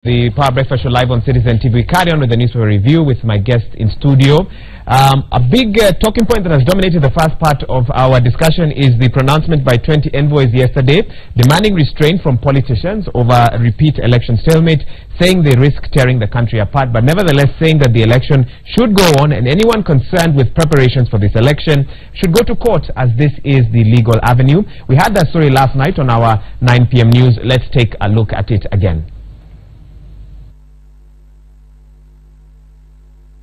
The Power Breakfast Show live on Citizen TV. We carry on with the newspaper review with my guest in studio. A big talking point that has dominated the first part of our discussion is the pronouncement by 20 envoys yesterday demanding restraint from politicians over a repeat election stalemate, saying they risk tearing the country apart, but nevertheless saying that the election should go on and anyone concerned with preparations for this election should go to court, as this is the legal avenue. We had that story last night on our 9 p.m. news. Let's take a look at it again.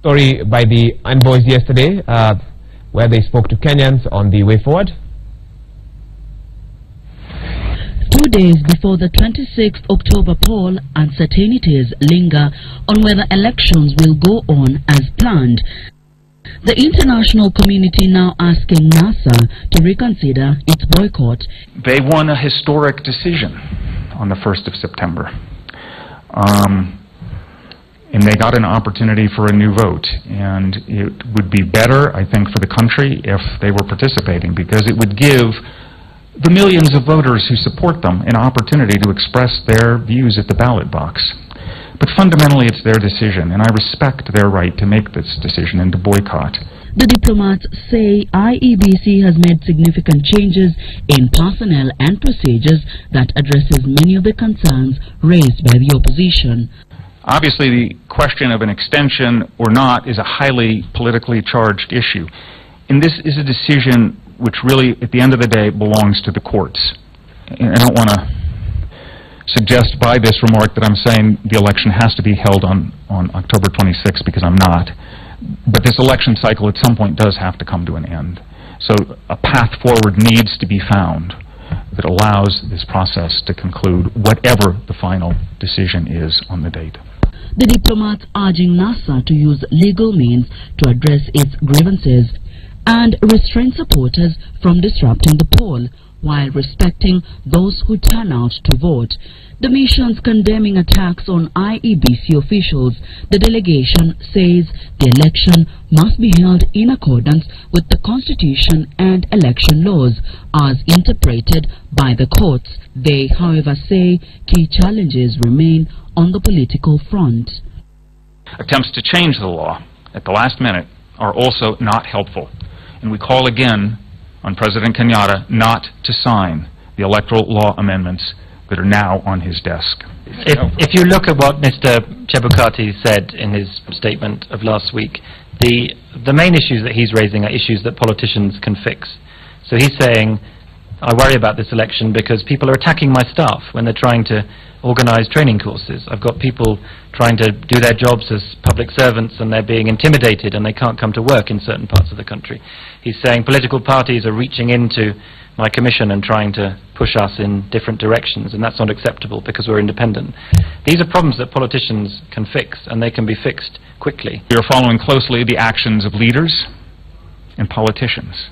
Story by the envoys yesterday, where they spoke to Kenyans on the way forward. 2 days before the 26th October poll, uncertainties linger on whether elections will go on as planned. The international community now asking NASA to reconsider its boycott. They won a historic decision on the 1st of September. And they got an opportunity for a new vote, and it would be better, I think, for the country if they were participating, because it would give the millions of voters who support them an opportunity to express their views at the ballot box. But fundamentally it's their decision, and I respect their right to make this decision and to boycott. The diplomats say IEBC has made significant changes in personnel and procedures that addresses many of the concerns raised by the opposition. Obviously, the question of an extension or not is a highly politically charged issue. And this is a decision which really, at the end of the day, belongs to the courts. And I don't want to suggest by this remark that I'm saying the election has to be held on October 26th, because I'm not. But this election cycle at some point does have to come to an end. So a path forward needs to be found that allows this process to conclude, whatever the final decision is on the date. The diplomats urging NASA to use legal means to address its grievances and restrain supporters from disrupting the poll while respecting those who turn out to vote. The missions condemning attacks on IEBC officials. The delegation says the election must be held in accordance with the Constitution and election laws as interpreted by the courts. They, however, say key challenges remain on the political front. Attempts to change the law at the last minute are also not helpful, and we call again on President Kenyatta not to sign the electoral law amendments that are now on his desk. If you look at what Mr. Chebukati said in his statement of last week, the main issues that he's raising are issues that politicians can fix. So he's saying, I worry about this election because people are attacking my staff when they're trying to organize training courses. I've got people trying to do their jobs as public servants and they're being intimidated and they can't come to work in certain parts of the country. He's saying political parties are reaching into my commission and trying to push us in different directions, and that's not acceptable because we're independent. These are problems that politicians can fix, and they can be fixed quickly. We are following closely the actions of leaders and politicians.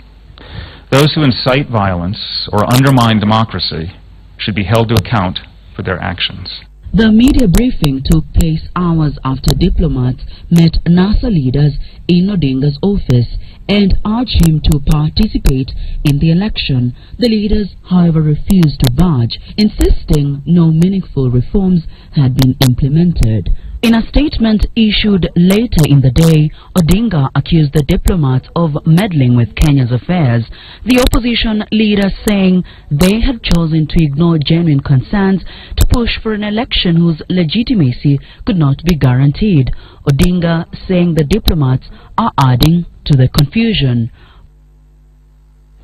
Those who incite violence or undermine democracy should be held to account for their actions. The media briefing took place hours after diplomats met NASA leaders in Odinga's office and urged him to participate in the election. The leaders, however, refused to budge, insisting no meaningful reforms had been implemented. In a statement issued later in the day, Odinga accused the diplomats of meddling with Kenya's affairs. The opposition leader saying they had chosen to ignore genuine concerns to push for an election whose legitimacy could not be guaranteed. Odinga saying the diplomats are adding to the confusion.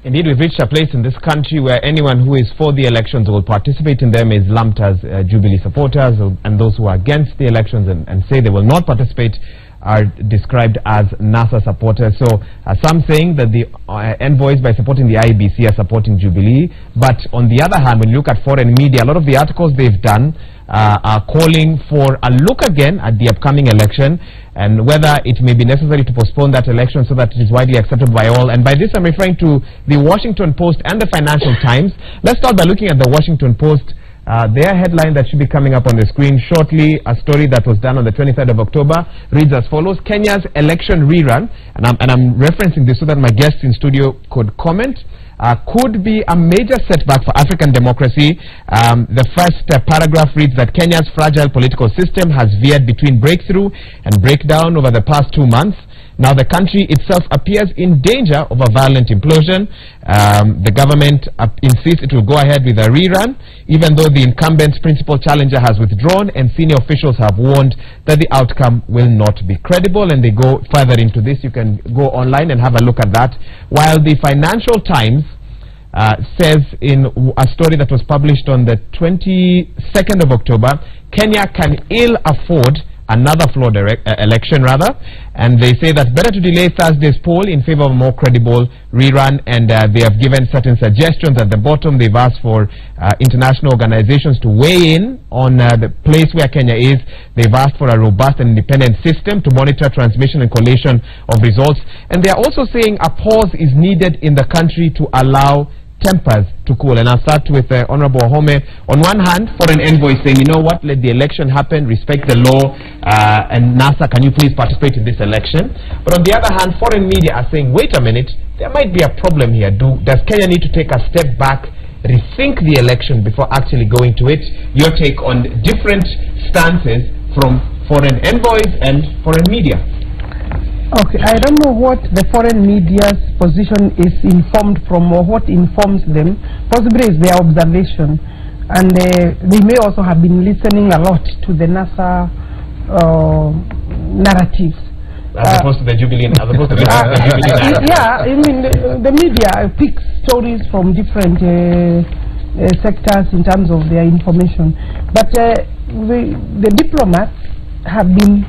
Indeed, we've reached a place in this country where anyone who is for the elections or will participate in them is lumped as Jubilee supporters, and those who are against the elections and say they will not participate are described as NASA supporters. So some saying that the envoys, by supporting the IEBC, are supporting Jubilee. But on the other hand, when you look at foreign media, a lot of the articles they've done are calling for a look again at the upcoming election and whether it may be necessary to postpone that election so that it is widely accepted by all. And by this I'm referring to the Washington Post and the Financial Times. Let's start by looking at the Washington Post. Their headline that should be coming up on the screen shortly, a story that was done on the 23rd of October, reads as follows: Kenya's election rerun, and I'm referencing this so that my guests in studio could comment, could be a major setback for African democracy. The first paragraph reads that Kenya's fragile political system has veered between breakthrough and breakdown over the past 2 months. Now the country itself appears in danger of a violent implosion. The government insists it will go ahead with a rerun, even though the incumbent's principal challenger has withdrawn, and senior officials have warned that the outcome will not be credible, and they go further into this. You can go online and have a look at that. While the Financial Times says in a story that was published on the 22nd of October, Kenya can ill afford another flawed election, and they say that better to delay Thursday's poll in favor of a more credible rerun, and they have given certain suggestions at the bottom. They've asked for international organizations to weigh in on the place where Kenya is. They've asked for a robust and independent system to monitor transmission and collation of results, and they're also saying a pause is needed in the country to allow tempers to cool. And I'll start with Honorable Wahome. On one hand, foreign envoy saying, you know what, let the election happen, respect the law, and NASA, can you please participate in this election? But on the other hand, foreign media are saying, wait a minute, there might be a problem here. Does Kenya need to take a step back, rethink the election before actually going to it? Your take on different stances from foreign envoys and foreign media. Okay, I don't know what the foreign media's position is informed from, or what informs them. Possibly is their observation, and they may also have been listening a lot to the NASA narratives. As opposed to the Jubilee, as opposed to the Jubilee. Yeah, I mean the media picks stories from different sectors in terms of their information, but the diplomats have been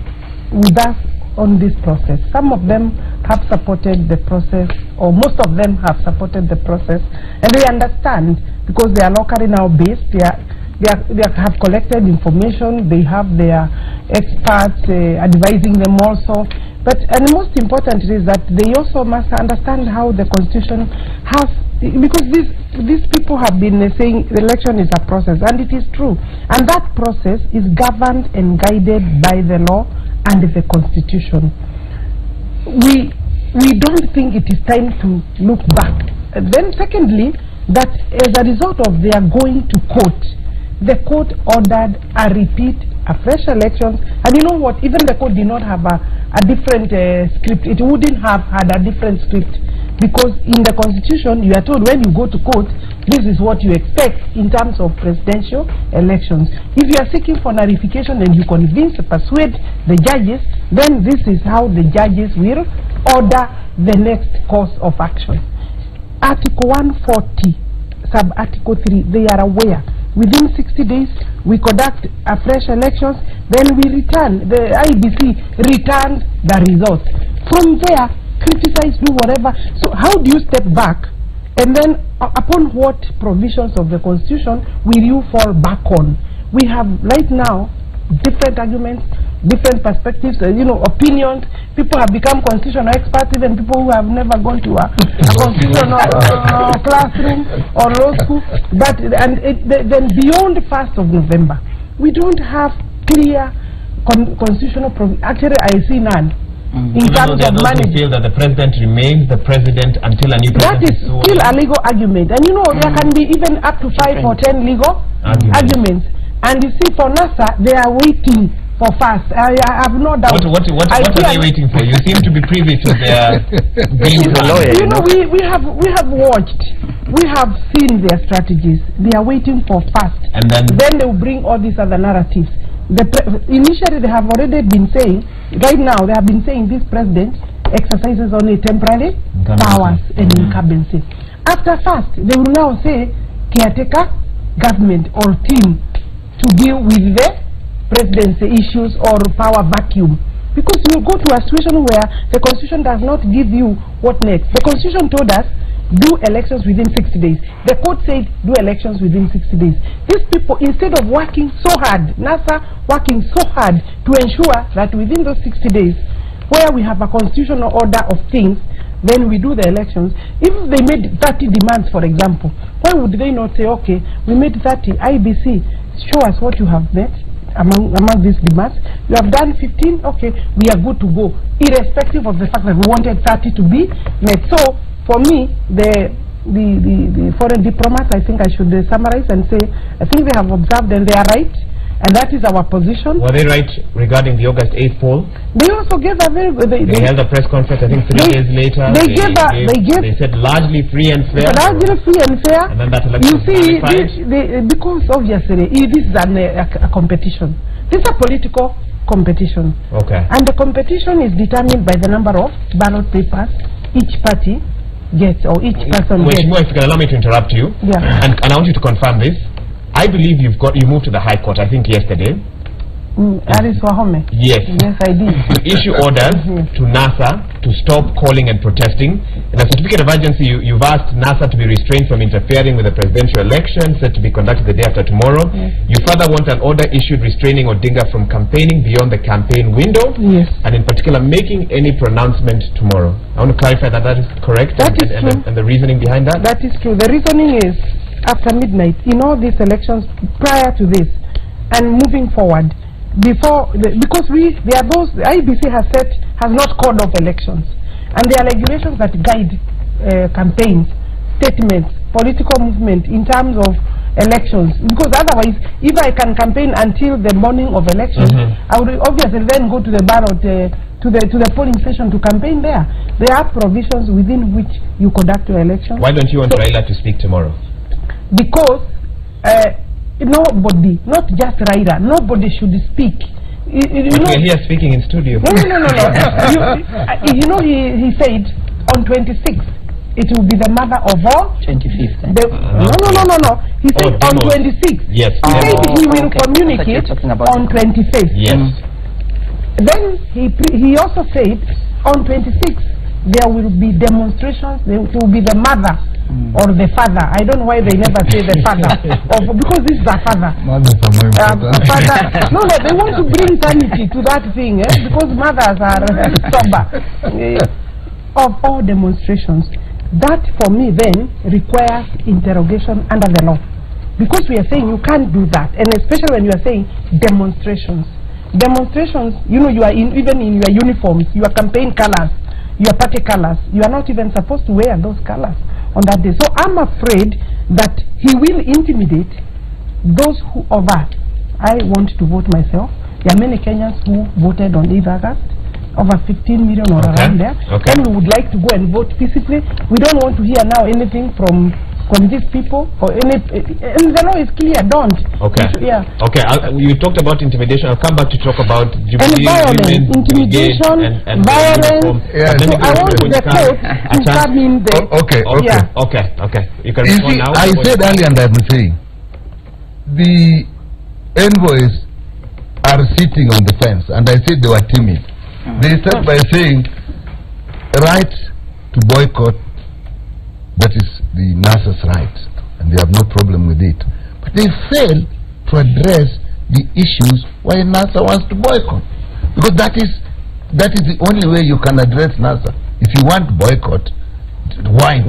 with us on this process. Some of them have supported the process, or most of them have supported the process, and they understand because they are locally now based. They have collected information. They have their experts advising them also. But and most important is that they also must understand how the Constitution has, because these people have been saying the election is a process, and it is true, and that process is governed and guided by the law and the Constitution. We don't think it is time to look back. Then secondly, that as a result of their going to court, the court ordered a repeat, a fresh elections, and you know what, even the court did not have a different script. It wouldn't have had a different script, because in the Constitution you are told when you go to court, this is what you expect in terms of presidential elections. If you are seeking for nullification and you persuade the judges, then this is how the judges will order the next course of action. Article 140, sub-article 3, they are aware. Within 60 days, we conduct a fresh elections, then we return, the IBC returns the results. From there, criticize, do whatever. So how do you step back? And then upon what provisions of the Constitution will you fall back on? We have right now different arguments, different perspectives, opinions. People have become constitutional experts, even people who have never gone to a constitutional classroom or law school. But then beyond the 1st of November, we don't have clear constitutional provisions. Actually, I see none. In terms of money, feel that the president remains the president until a new president. That is still a legal argument, and there can be even up to 5 or 10 legal arguments. And you see, for NASA, they are waiting for fast. I have no doubt. What are they waiting for? You seem to be privy to their being a lawyer. We have watched. We have seen their strategies. They are waiting for fast, and then they will bring all these other narratives. Initially, they have already been saying, right now, they have been saying this president exercises only temporary powers and incumbency. After fast, they will now say caretaker government or team to deal with the presidency issues or power vacuum. Because you go to a situation where the Constitution does not give you what next. The Constitution told us, do elections within 60 days. The court said, do elections within 60 days. These people, instead of working so hard, NASA working so hard to ensure that within those 60 days, where we have a constitutional order of things, then we do the elections. If they made 30 demands, for example, why would they not say, okay, we made 30, IBC, show us what you have met among these demands. You have done 15, okay, we are good to go, irrespective of the fact that we wanted 30 to be met. So, for me, the foreign diplomats, I think I should summarize and say, I think they have observed and they are right. And that is our position. Were they right regarding the August 8th poll? They also gave a very good... They held a press conference, I think 3 days later. They said largely free and fair. Largely free and fair. And then that election you see, because obviously this is a competition. This is a political competition. Okay. And the competition is determined by the number of ballot papers each party gets, or each person gets. If you can allow me to interrupt you. Yeah. And I want you to confirm this. I believe you moved to the High Court, I think yesterday. Alice Wahome? Yes. Yes, I did. To issue orders to NASA to stop calling and protesting. In a certificate of urgency, you've asked NASA to be restrained from interfering with the presidential election set to be conducted the day after tomorrow. Yes. You further want an order issued restraining Odinga from campaigning beyond the campaign window. Yes. And in particular, making any pronouncement tomorrow. I want to clarify that is correct. That is true. And the reasoning behind that? That is true. The reasoning is, after midnight, in all these elections prior to this and moving forward, because there are those, the IBC has not called off elections, and there are regulations that guide campaigns, statements, political movement in terms of elections. Because otherwise, if I can campaign until the morning of elections, I would obviously then go to the ballot to the polling station to campaign there. There are provisions within which you conduct your election. Why don't you want Raila to speak tomorrow? Because nobody, not just Raila, nobody should speak. We're here speaking in studio. No. He said on 26th it will be the mother of all. 25th. No. He said on 26th. Yes. He said he will communicate on 25th. Yes. Then he also said on 26th there will be demonstrations. It will be the mother or the father. I don't know why they never say the father, because this is a father. Father. No, they want to bring sanity to that thing, because mothers are sober. Of all demonstrations, that for me then requires interrogation under the law, because we are saying you can't do that, and especially when you are saying demonstrations. Demonstrations, you are even in your uniforms, your campaign colors, your party colors, you are not even supposed to wear those colors on that day. So I'm afraid that he will intimidate those who of us. I want to vote myself. There are many Kenyans who voted on 8th August, over 15 million or around there. And we would like to go and vote peacefully. We don't want to hear now anything from these people or any, and the law is clear. Don't. Okay. Yeah. Okay. You talked about intimidation. I'll come back to talk about Jubilee, violence, intimidation, and violence. Yeah. So I want the court to come in there. Okay. You can respond now. I said earlier, and I'm saying, the envoys are sitting on the fence, and I said they were timid. They start by saying, right to boycott. That is the NASA's right, and they have no problem with it. But they fail to address the issues why NASA wants to boycott. Because that is the only way you can address NASA. If you want to boycott, why?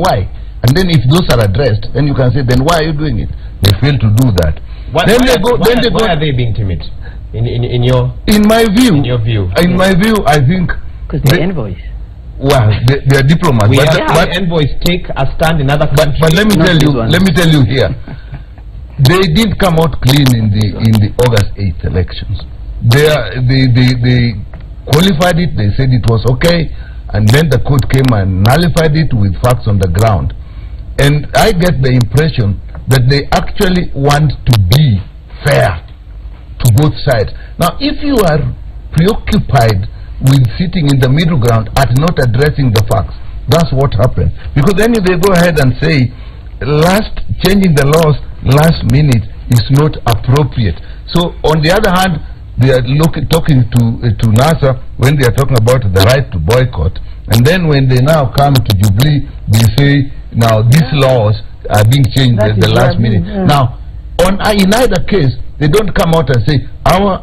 And then if those are addressed, then you can say, then why are you doing it? They fail to do that. Why are they being timid? In your view, I think because they're envoys. Well, they are diplomats. But envoys take a stand in other countries. But let me tell you here, they didn't come out clean in the August 8th elections. They qualified it. They said it was okay, and then the court came and nullified it with facts on the ground. And I get the impression that they actually want to be fair to both sides. Now, if you are preoccupied with sitting in the middle ground and not addressing the facts, that's what happened. Because then they go ahead and say, changing the laws last minute is not appropriate. So on the other hand, they are talking to NASA when they are talking about the right to boycott, and then when they now come to Jubilee, they say now these laws are being changed at the last minute. Now, in either case, they don't come out and say our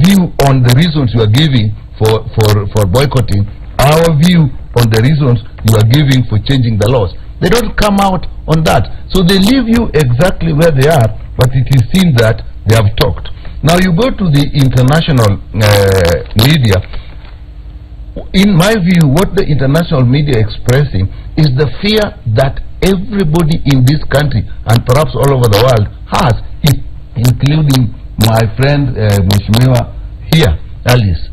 view on the reasons you are giving for boycotting, our view on the reasons you are giving for changing the laws. They don't come out on that. So they leave you exactly where they are, but it is seen that they have talked. Now you go to the international media. In my view, what the international media expressing is the fear that everybody in this country and perhaps all over the world has, including my friend Mheshimiwa here, Alice,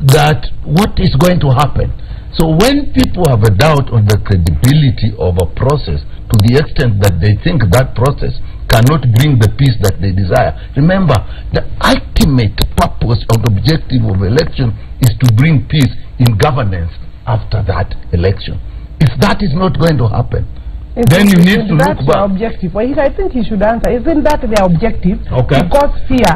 that what is going to happen. So when people have a doubt on the credibility of a process to the extent that they think that process cannot bring the peace that they desire, remember, the ultimate purpose or objective of election is to bring peace in governance after that election. If that is not going to happen, then you need to look back. That's the objective. Well, I think he should answer. Isn't that their objective? Okay. To cause fear,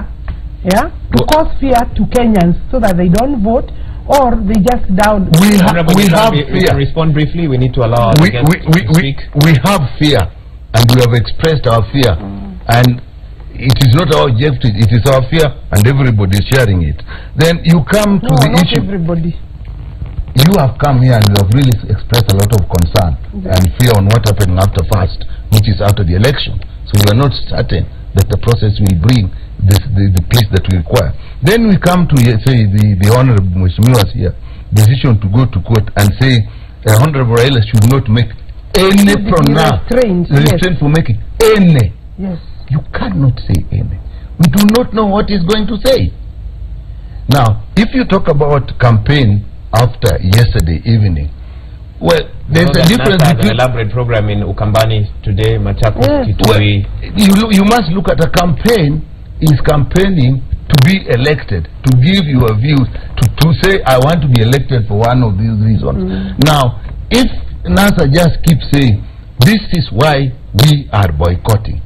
yeah? To cause fear to Kenyans so that they don't vote, or they just down. We have fear. Respond briefly. We need to allow our guests to speak. We have fear, and we have expressed our fear, and it is not our objective. It is our fear, and everybody is sharing it. Then you come to the issue. Everybody. You have come here and you have really expressed a lot of concern and fear on what happened after first, which is after the election. So you are not certain that the process will bring the peace that we require. Then we come to say the Honorable Mheshimiwa's here decision to go to court and say Honorable Raila should not make any restraint for making any. Yes. You cannot say any. We do not know what he's going to say. Now, if you talk about campaign after yesterday evening, well, there's a difference between an elaborate program in Ukambani today, Machakos, Kitui. Well, you must look at a campaign is campaigning to be elected, to give your views, to say I want to be elected for one of these reasons. Now, if NASA just keeps saying this is why we are boycotting,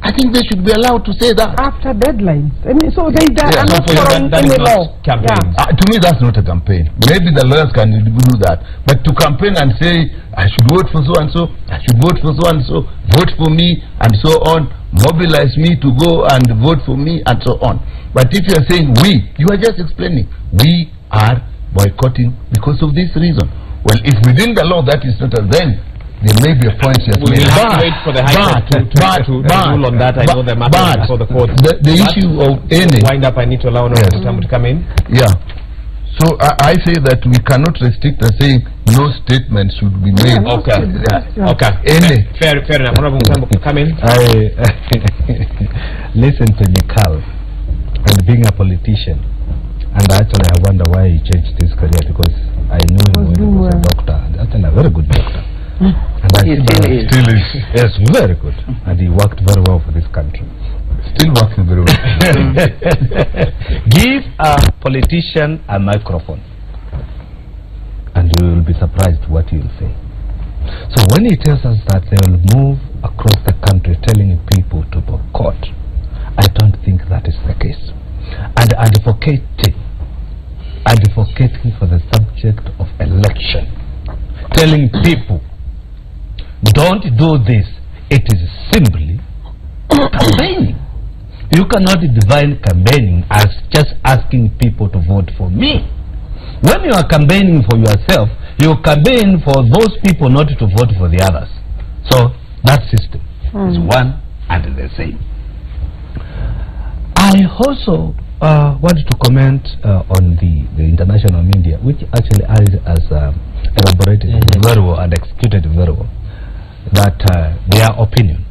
I think they should be allowed to say that after deadlines. I mean, so they are not following that any is law. to me, that's not a campaign. Maybe the lawyers can do that, but to campaign and say I should vote for so and so, I should vote for so and so, vote for me and so on, mobilize me to go and vote for me and so on. But if you are saying we, you are just explaining we are boycotting because of this reason. Well, if within the law that is not a then. There may be a point just we will have to wait for the High Court to rule on that. I know the matter before the court. The issue of any wind up, I need to allow Honorable Mutambu to come in. Yeah. So I say that we cannot restrict and saying no statement should be made. Okay. Okay. Any. Fair enough. Honorable Mutambu, come in. I listen to Nikal and being a politician, and actually I wonder why he changed his career, because I knew him when he was a doctor, and actually a very good doctor. And he still is. Yes, very good. And he worked very well for this country. Still working very well. Give a politician a microphone and you will be surprised what he will say. So when he tells us that they will move across the country telling people to boycott, I don't think that is the case. And advocating for the subject of election, telling people don't do this, it is simply campaigning. You cannot define campaigning as just asking people to vote for me. When you are campaigning for yourself, you campaign for those people not to vote for the others. So that system is one and the same. I also wanted to comment on the international media, which actually has elaborated very well and executed very well, that their opinion.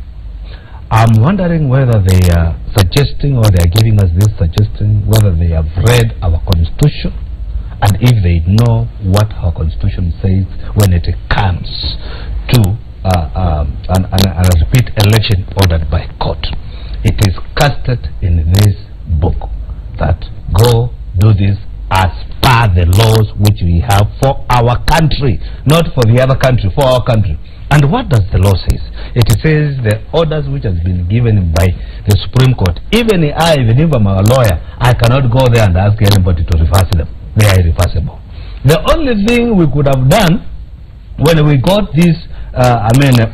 I'm wondering whether they are suggesting, or they are giving us this suggestion, whether they have read our constitution, and if they know what our constitution says when it comes to a repeat election ordered by court. It is casted in this book that go do this as per the laws which we have for our country, not for the other country, for our country. And what does the law say? It says the orders which has been given by the Supreme Court, even if I'm a lawyer, I cannot go there and ask anybody to reverse them. They are irreversible. The only thing we could have done when we got these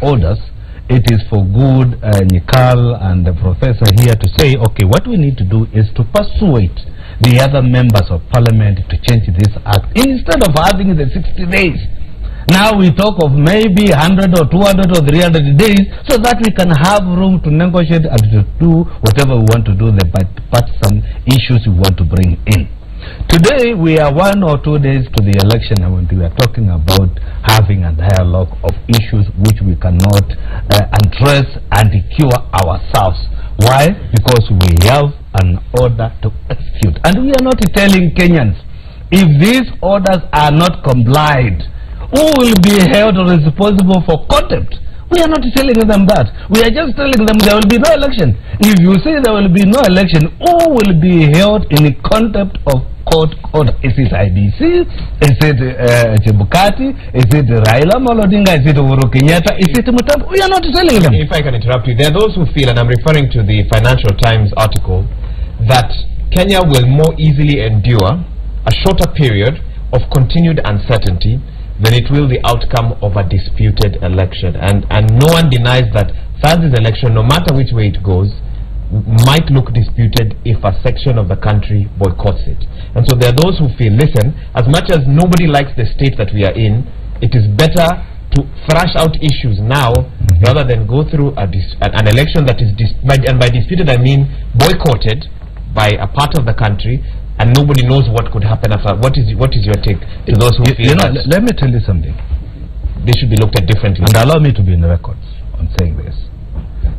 orders, it is for good Nikal and the professor here to say, okay, what we need to do is to persuade the other members of parliament to change this act instead of having the 60 days. Now we talk of maybe 100 or 200 or 300 days so that we can have room to negotiate and to do whatever we want to do, the partisan issues we want to bring in. Today we are 1 or 2 days to the election and we are talking about having a dialogue of issues which we cannot address and cure ourselves. Why? Because we have an order to execute. And we are not telling Kenyans, if these orders are not complied, who will be held responsible for contempt? We are not telling them that. We are just telling them there will be no election. If you say there will be no election, who will be held in contempt of court order? Is it IBC? Is it Chebukati? Is it Raila Odinga? Is it Uhuru Kenyatta? Is it Mutambo? We are not telling them. If I can interrupt you, there are those who feel, and I'm referring to the Financial Times article, that Kenya will more easily endure a shorter period of continued uncertainty than it will the outcome of a disputed election. And no one denies that Thursday's election, no matter which way it goes, might look disputed if a section of the country boycotts it. And so there are those who feel, listen, as much as nobody likes the state that we are in, it is better to thrash out issues now rather than go through an election that is, and by disputed I mean boycotted by a part of the country, and nobody knows what could happen after. What is your take to those who feel that let me tell you something. They should be looked at differently. And allow me to be in the records on saying this.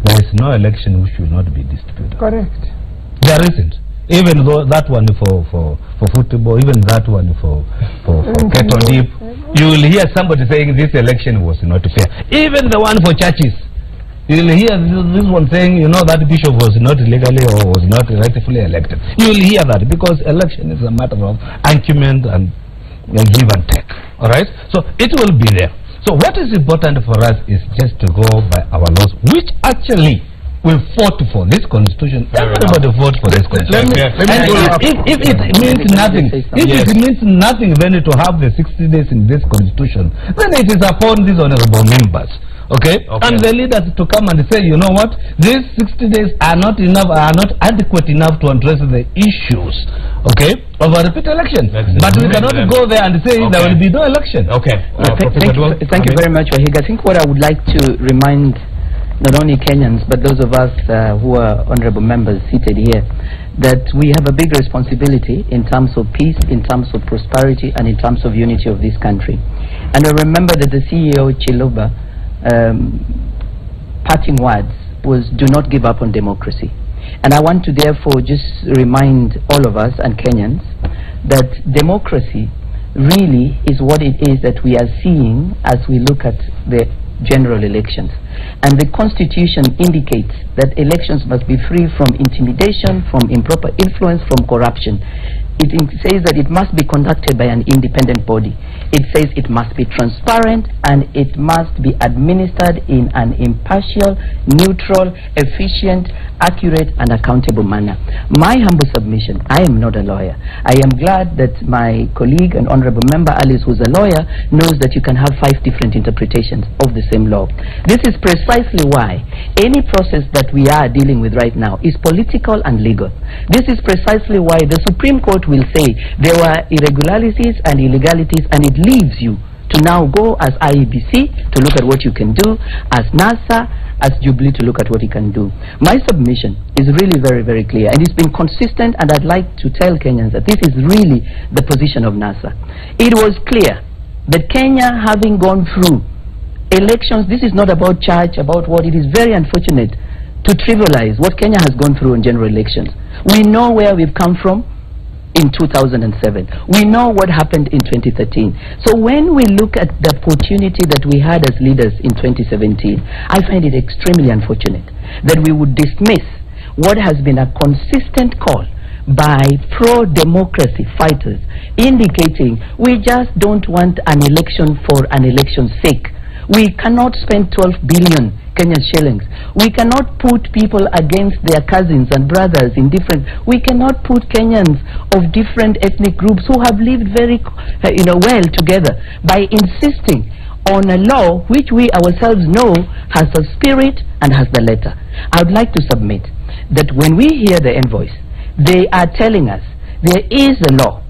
There is no election which will not be disputed. Correct. There isn't. Even though that one for football, even that one for cattle dip, you will hear somebody saying this election was not fair. Even the one for churches, you will hear this one saying, you know, that bishop was not legally or was not rightfully elected. You will hear that because election is a matter of argument and give and take. All right? So it will be there. So what is important for us is just to go by our laws, which actually we fought for this constitution. Everybody fought for this constitution. If it means nothing, it means nothing then to have the 60 days in this constitution, then it is upon these honorable members. Okay? And the leaders to come and say, you know what, these 60 days are not enough, are not adequate enough to address the issues, okay, of a repeat election. But we cannot go there and say there will be no election. Okay. Thank you very much, Wahig. I think what I would like to remind not only Kenyans, but those of us who are honorable members seated here, that we have a big responsibility in terms of peace, in terms of prosperity, and in terms of unity of this country. And I remember that the CEO, Chiluba, parting words was, do not give up on democracy. And I want to therefore just remind all of us and Kenyans that democracy really is what it is that we are seeing as we look at the general elections. And the Constitution indicates that elections must be free from intimidation, from improper influence, from corruption. It says that it must be conducted by an independent body. It says it must be transparent and it must be administered in an impartial, neutral, efficient, accurate and accountable manner. My humble submission, I am not a lawyer. I am glad that my colleague and honorable member Alice, who's a lawyer, knows that you can have 5 different interpretations of the same law. This is precisely why any process that we are dealing with right now is political and legal. This is precisely why the Supreme Court will say there were irregularities and illegalities, and it leaves you to now go as IEBC to look at what you can do, as NASA, as Jubilee to look at what it can do. My submission is really very, very clear, and it's been consistent, and I'd like to tell Kenyans that this is really the position of NASA. It was clear that Kenya, having gone through elections, this is not about church, about what, it is very unfortunate to trivialize what Kenya has gone through in general elections. We know where we've come from in 2007. We know what happened in 2013. So when we look at the opportunity that we had as leaders in 2017, I find it extremely unfortunate that we would dismiss what has been a consistent call by pro-democracy fighters, indicating we just don't want an election for an election's sake. We cannot spend 12 billion Kenyan shillings. We cannot put people against their cousins and brothers in different. We cannot put Kenyans of different ethnic groups who have lived very, well together by insisting on a law which we ourselves know has the spirit and has the letter. I would like to submit that when we hear the envoys, they are telling us there is a law,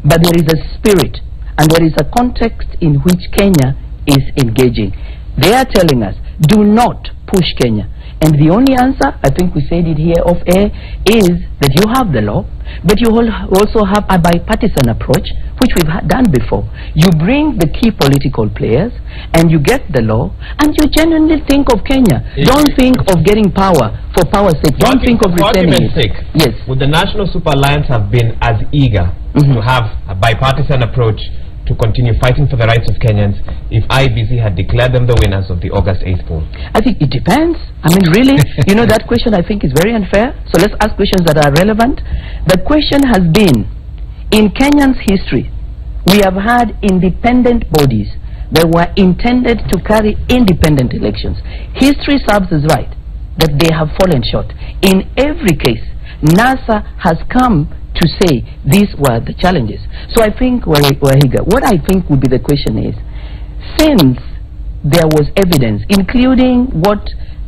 but there is a spirit and there is a context in which Kenya is engaging. They are telling us, do not push Kenya. And the only answer, I think we said it here off air, is that you have the law, but you also have a bipartisan approach, which we've done before. You bring the key political players, and you get the law, and you genuinely think of Kenya. Don't think of getting power for power's sake. Don't think of retaining it. Yes. Would the National Super Alliance have been as eager to have a bipartisan approach to continue fighting for the rights of Kenyans if IEBC had declared them the winners of the August 8th poll? I think it depends. I mean, really, you know, that question I think is very unfair. So let's ask questions that are relevant. The question has been, in Kenyan's history, we have had independent bodies that were intended to carry independent elections. History serves us right that they have fallen short. In every case, NASA has come to say these were the challenges. So I think, Wahiga, what I think would be the question is, since there was evidence, including what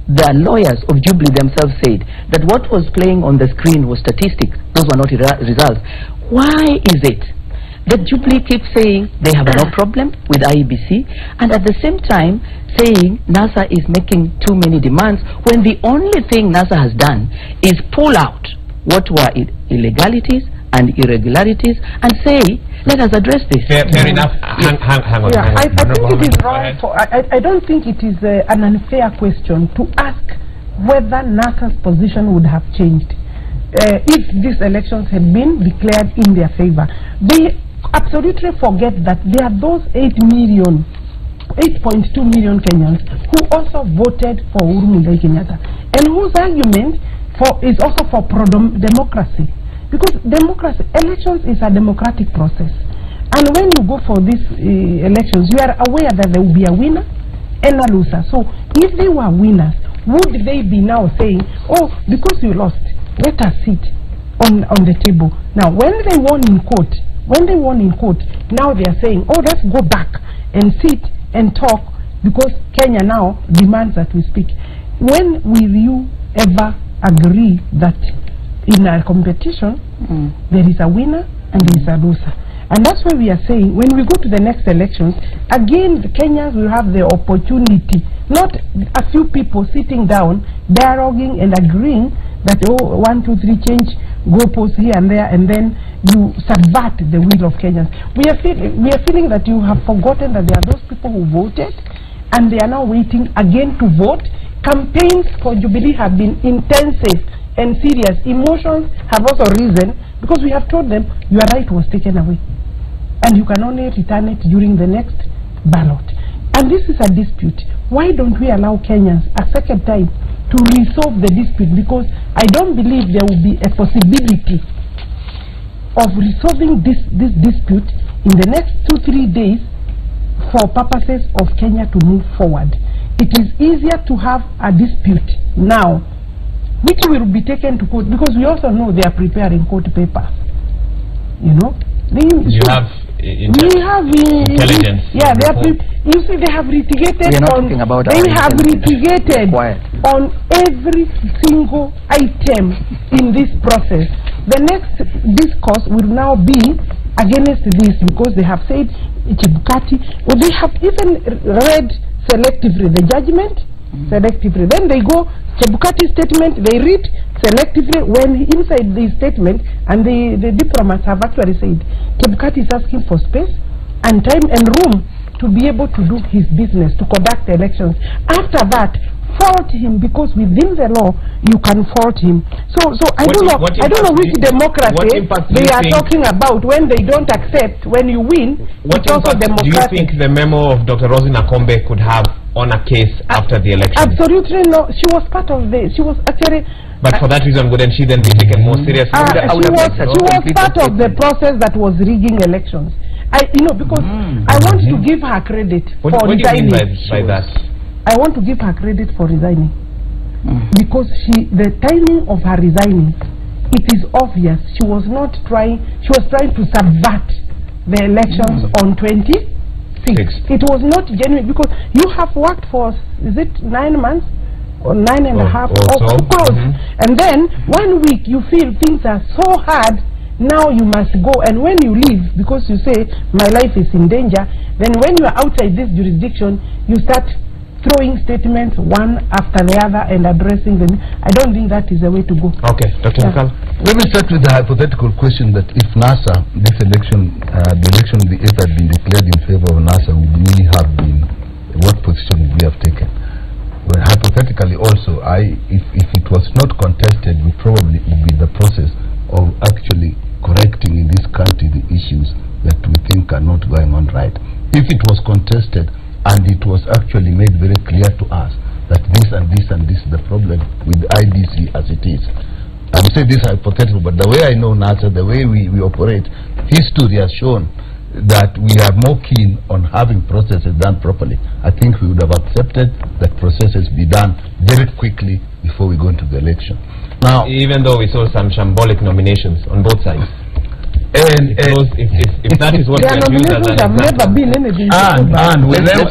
the lawyers of Jubilee themselves said, that what was playing on the screen was statistics, those were not results, why is it that Jubilee keeps saying they have no problem with IEBC, and at the same time saying NASA is making too many demands, when the only thing NASA has done is pull out what were illegalities and irregularities and say, let us address this. Fair enough. Hang on. Yeah, I think it is wrong. I don't think it is an unfair question to ask whether NASA's position would have changed if these elections had been declared in their favor. They absolutely forget that there are those 8.2 million Kenyans who also voted for Uhuru Muigai Kenyatta, and whose argument is also for democracy, because democracy, elections is a democratic process, and when you go for these elections, you are aware that there will be a winner and a loser. So if they were winners, would they be now saying, oh, because you lost, let us sit on the table? Now when they won in court, now they are saying, oh, let's go back and sit and talk because Kenya now demands that we speak. When will you ever agree that in a competition there is a winner and there is a loser? And that's why we are saying, when we go to the next elections, again the Kenyans will have the opportunity, not a few people sitting down dialoguing and agreeing that, oh, 1, 2, 3 change goalposts here and there, and then you subvert the will of Kenyans. We are feeling that you have forgotten that there are those people who voted and they are now waiting again to vote. Campaigns for Jubilee have been intensive and serious. Emotions have also risen because we have told them your right was taken away and you can only return it during the next ballot. And this is a dispute. Why don't we allow Kenyans a second time to resolve the dispute? Because I don't believe there will be a possibility of resolving this dispute in the next 2-3 days for purposes of Kenya to move forward. It is easier to have a dispute now, which will be taken to court, because we also know they are preparing court papers. You know, you have intelligence. Yeah, they are. You see, they have litigated on. They have litigated on every single item in this process. The next discourse will now be against this, because they have said Chebukati. Well, they have even read selectively the judgment, selectively. Then they go Chebukati statement, they read selectively, when inside the statement, and the diplomats have actually said Chebukati is asking for space and time and room to be able to do his business, to conduct the elections. After that, fault him, because within the law you can fault him. So I don't know which democracy they are talking about when they don't accept when you win. What also democratic. Do you think the memo of Dr. Rosie Nakombe could have on a case after the election? Absolutely no. She was part of this. She was actually. But for that reason, wouldn't she then be taken more seriously? She was part of the process that was rigging elections. Because I want to give her credit for resigning. What do you mean by that? I want to give her credit for resigning, because the timing of her resigning, it is obvious she was trying to subvert the elections on 26th. It was not genuine, because you have worked for, is it 9 months or 9.5 or close, and then 1 week you feel things are so hard. now you must go, and when you leave, because you say my life is in danger, then when you are outside this jurisdiction, you start throwing statements one after the other and addressing them. I don't think that is the way to go. Okay, Dr. Mkala. Let me start with the hypothetical question that if NASA, this election, the election of the 8th had been declared in favor of NASA, would we have been, what position would we have taken? Well, hypothetically also, if it was not contested, we probably would be in the process of actually correcting in this country the issues that we think are not going on right. If it was contested, and it was actually made very clear to us that this and this and this is the problem with IBC as it is. I would say this hypothetical, but the way I know NASA, the way we operate, history has shown that we are more keen on having processes done properly. I think we would have accepted that processes be done very quickly before we go into the election. Now, even though we saw some shambolic nominations on both sides. And if that is what their nominations have never been anything. And whenever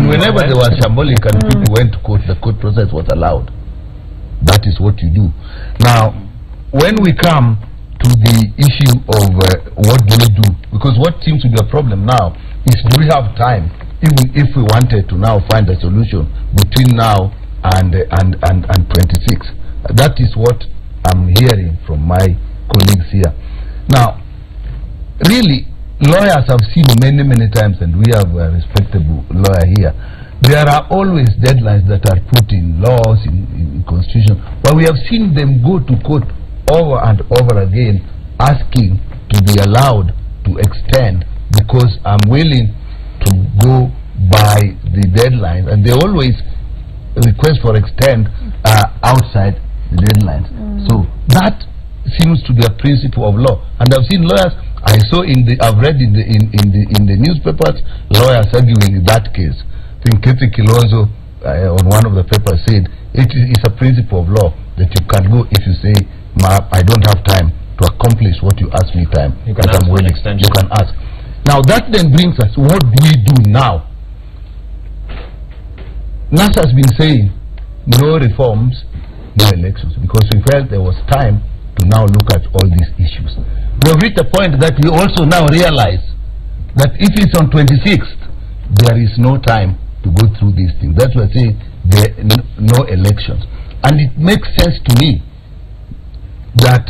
whenever there was shambolic and people went to court, the court process was allowed. That is what you do. Now, when we come to the issue of what do we do, because what seems to be a problem now is, do we have time, even if we wanted to now find a solution between now and 26? That is what I'm hearing from my colleagues here. Now, really, lawyers have seen many times, and we have a respectable lawyer here. There are always deadlines that are put in laws, in constitution, but we have seen them go to court over and over again, asking to be allowed to extend, because I'm willing to go by the deadline, and they always request for extend outside the deadlines. So that seems to be a principle of law, and I've seen lawyers. I've read in the newspapers lawyers arguing in that case. I think Kethi Kilonzo on one of the papers said it is a principle of law that you can go if you say, I don't have time to accomplish what you ask me time. You can ask for an extension. You can ask. Now that then brings us, what do we do now? NASA has been saying no reforms, no elections, because we felt there was time to now look at all these issues. We have reached a point that we also now realize that if it's on 26th, there is no time to go through these things. That's why I say there no elections. And it makes sense to me that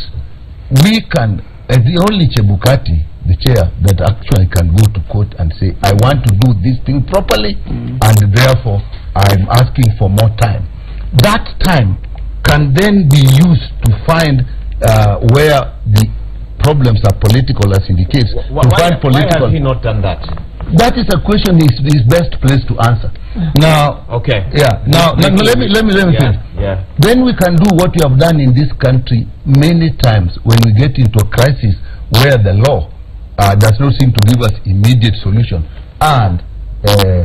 we can, as the only Chebukati, the chair, that actually can go to court and say, I want to do this thing properly, and therefore I'm asking for more time. That time can then be used to find where the problems are political, as indicates. Why has he not done that? That is a question he's best placed to answer. Now, okay. Yeah. Now, let me finish. Yeah. Then we can do what we have done in this country many times when we get into a crisis where the law does not seem to give us immediate solution. And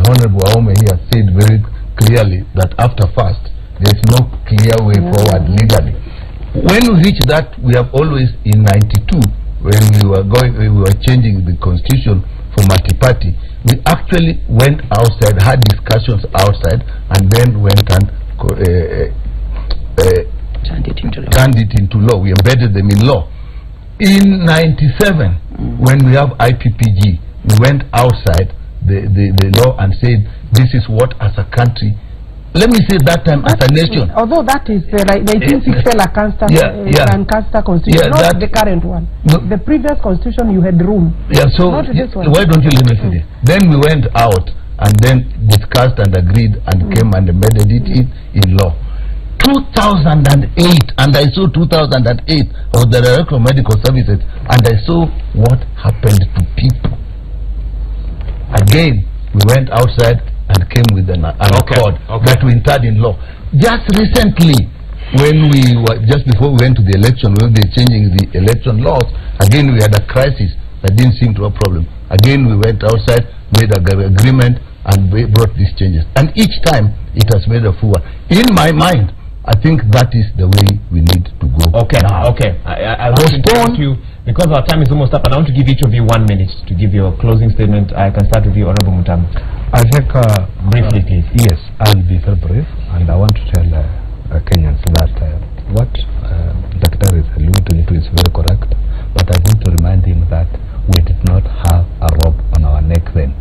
Honorable Aume here said very clearly that after fast, there is no clear way forward legally. When we reach that, we have always in '92, when we were changing the constitution for multi-party, we actually went outside, had discussions outside, and then went and turned it into law. We embedded them in law. In '97, when we have IPPG, we went outside the law and said, this is what as a country. Let me say that time as a nation. Although that is the 1960 Lancaster constitution, not the current one. No. The previous constitution you had room. Yeah, so why don't you let me finish? Then we went out and then discussed and agreed and came and embedded it in law. 2008, and I saw 2008 of the Director of Medical Services, and I saw what happened to people. Again, we went outside and came with an accord that we entered in law. Just recently, when just before we went to the election, when they were changing the election laws, again we had a crisis that didn't seem to have a problem. Again we went outside, made an agreement, and we brought these changes. And each time it has made a fool. In my mind, I think that is the way we need to go. Okay, now. Okay. I'll postpone you because our time is almost up, and I want to give each of you 1 minute to give your closing statement. I can start with you, Honorable Mutama. I'll take briefly, please. Yes, I'll be very brief, and I want to tell Kenyans that what Dr. Daktari is alluding to is very correct, but I want to remind him that we did not have a rope on our neck then.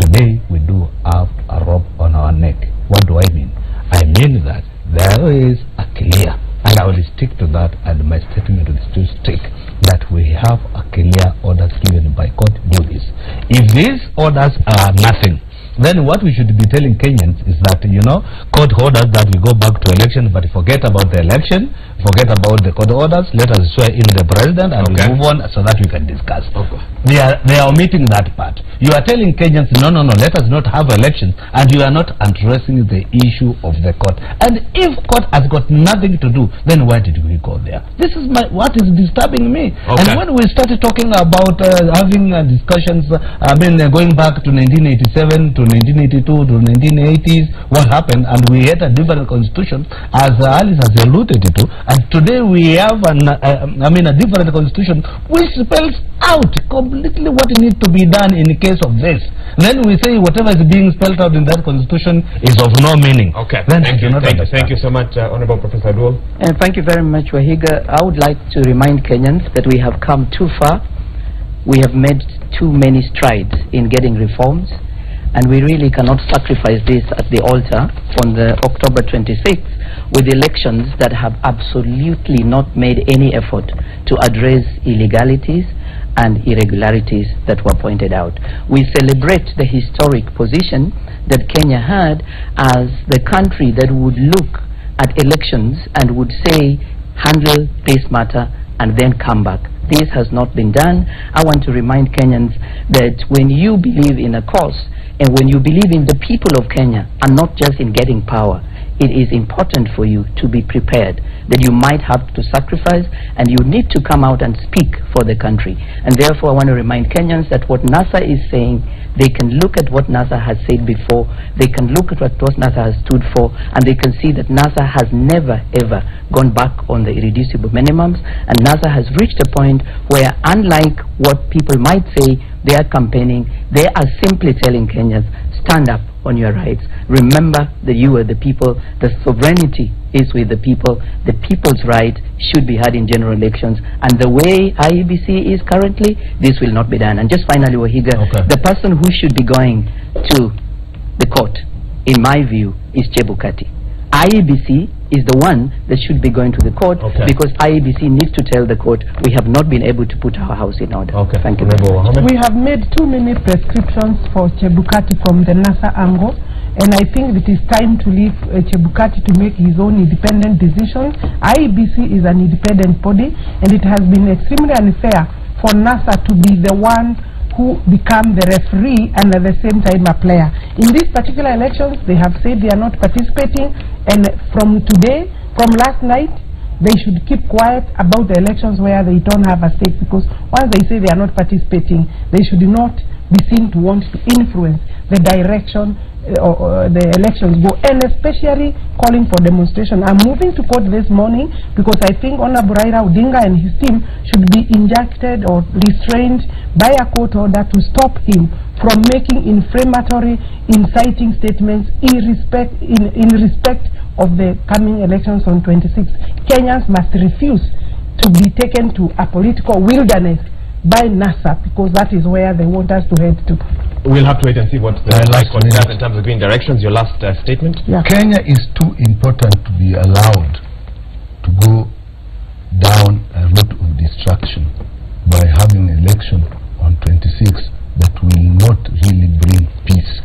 Today we do have a rope on our neck. What do I mean? I mean that there is a clear, and I will stick to that, and my statement will still stick, that we have a clear orders given by court, do this. If these orders are nothing, then what we should be telling Kenyans is that, court orders that we go back to election, but forget about the election, forget about the court orders, let us swear in the president and we move on so that we can discuss. They are omitting that part. You are telling Kenyans, no, let us not have elections, and you are not addressing the issue of the court. And if court has got nothing to do, then why did we go there? This is what is disturbing me. And when we started talking about having discussions, going back to 1987, to 1982, to 1980s, what happened, and we had a different constitution, as Alice has alluded to, and today we have a different constitution which spells out completely what needs to be done in the case of this. Then we say whatever is being spelled out in that constitution is of no meaning. Then thank you so much, Honorable Professor Duol. Thank you very much, Wahiga. I would like to remind Kenyans that we have come too far. We have made too many strides in getting reforms, and we really cannot sacrifice this at the altar on the October 26th with elections that have absolutely not made any effort to address illegalities and irregularities that were pointed out. We celebrate the historic position that Kenya had as the country that would look at elections and would say, handle this matter and then come back. This has not been done. I want to remind Kenyans that when you believe in a cause and when you believe in the people of Kenya and not just in getting power, it is important for you to be prepared that you might have to sacrifice, and you need to come out and speak for the country. And therefore I want to remind Kenyans that what NASA is saying, they can look at what NASA has said before, they can look at what NASA has stood for, and they can see that NASA has never ever gone back on the irreducible minimums, and NASA has reached a point where, unlike what people might say they are campaigning, they are simply telling Kenyans, stand up on your rights. Remember that you are the people, the sovereignty is with the people, the people's right should be heard in general elections, and the way IEBC is currently, this will not be done. And just finally, Wahiga, the person who should be going to the court, in my view, is Chebukati. IEBC is the one that should be going to the court, because IEBC needs to tell the court we have not been able to put our house in order. Thank you. We have made too many prescriptions for Chebukati from the NASA angle, and I think it is time to leave Chebukati to make his own independent decisions. IEBC is an independent body, and it has been extremely unfair for NASA to be the one who become the referee and at the same time a player. In these particular elections, they have said they are not participating, and from today, from last night, they should keep quiet about the elections where they don't have a stake, because once they say they are not participating, they should not be seen to want to influence the direction the elections go, and especially calling for demonstration. I'm moving to court this morning because I think Honorable Raila Odinga and his team should be injected or restrained by a court order to stop him from making inflammatory, inciting statements in respect of the coming elections on 26. Kenyans must refuse to be taken to a political wilderness by NASA, because that is where they want us to head to. We'll have to wait and see what the High Court does in terms of giving directions. Your last statement? Kenya is too important to be allowed to go down a route of destruction by having an election on 26 that will not really bring peace.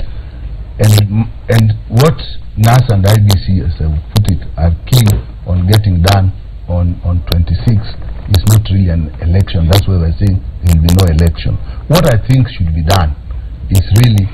And what NASA and IBC, as I would put it, are keen on getting done on 26 is not really an election. That's why we're saying there will be no election. What I think should be done is really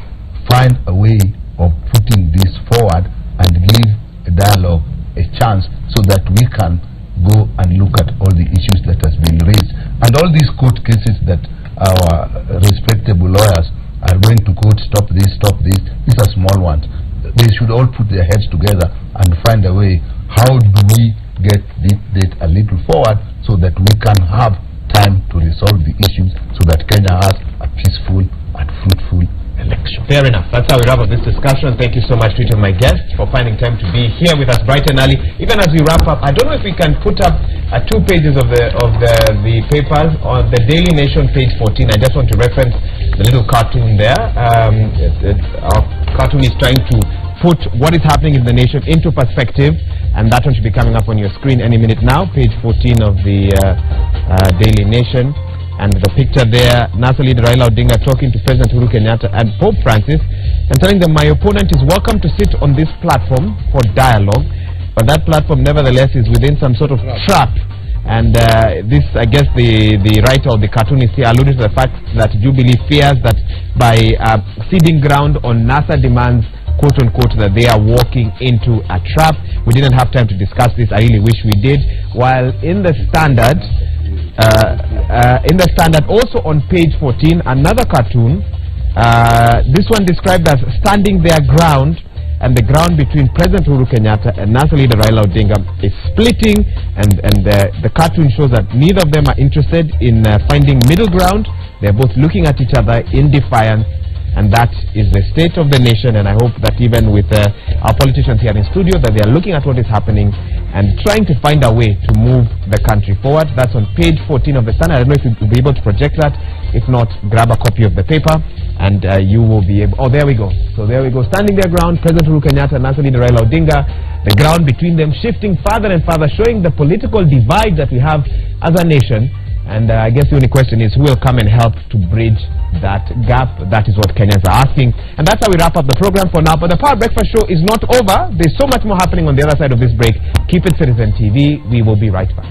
find a way of putting this forward and give a dialogue a chance so that we can go and look at all the issues that has been raised. And all these court cases that our respectable lawyers are going to court, stop this, these are small ones. They should all put their heads together and find a way, how do we get this date a little forward so that we can have time to resolve the issues so that Kenya has a peaceful and fruitful election. Fair enough. That's how we wrap up this discussion. Thank you so much to each of my guests for finding time to be here with us bright and early. Even as we wrap up, I don't know if we can put up 2 pages of the papers on the Daily Nation, page 14. I just want to reference the little cartoon there. Our cartoon is trying to put what is happening in the nation into perspective, and that one should be coming up on your screen any minute now. Page 14 of the Daily Nation. And the picture there, NASA leader Raila Odinga talking to President Uhuru Kenyatta and Pope Francis and telling them, my opponent is welcome to sit on this platform for dialogue, but that platform nevertheless is within some sort of trap. And this, I guess the writer of the cartoonist here alluded to the fact that Jubilee fears that by ceding ground on NASA demands, quote unquote, that they are walking into a trap. We didn't have time to discuss this. I really wish we did. While in the Standard, also on page 14, another cartoon, this one described as standing their ground, and the ground between President Uhuru Kenyatta and NASA leader Raila Odinga is splitting, and the cartoon shows that neither of them are interested in finding middle ground. They're both looking at each other in defiance, and that is the state of the nation. And I hope that even with our politicians here in studio, that they are looking at what is happening and trying to find a way to move the country forward. That's on page 14 of the Standard. I don't know if you'll be able to project that. If not, grab a copy of the paper and you will be able... Oh, there we go. So there we go. Standing their ground, President Uhuru Kenyatta and NASA leader Raila Odinga. The ground between them shifting further and further, showing the political divide that we have as a nation. And I guess the only question is who will come and help to bridge that gap. That is what Kenyans are asking. And that's how we wrap up the program for now. But the Power Breakfast Show is not over. There's so much more happening on the other side of this break. Keep it Citizen TV. We will be right back.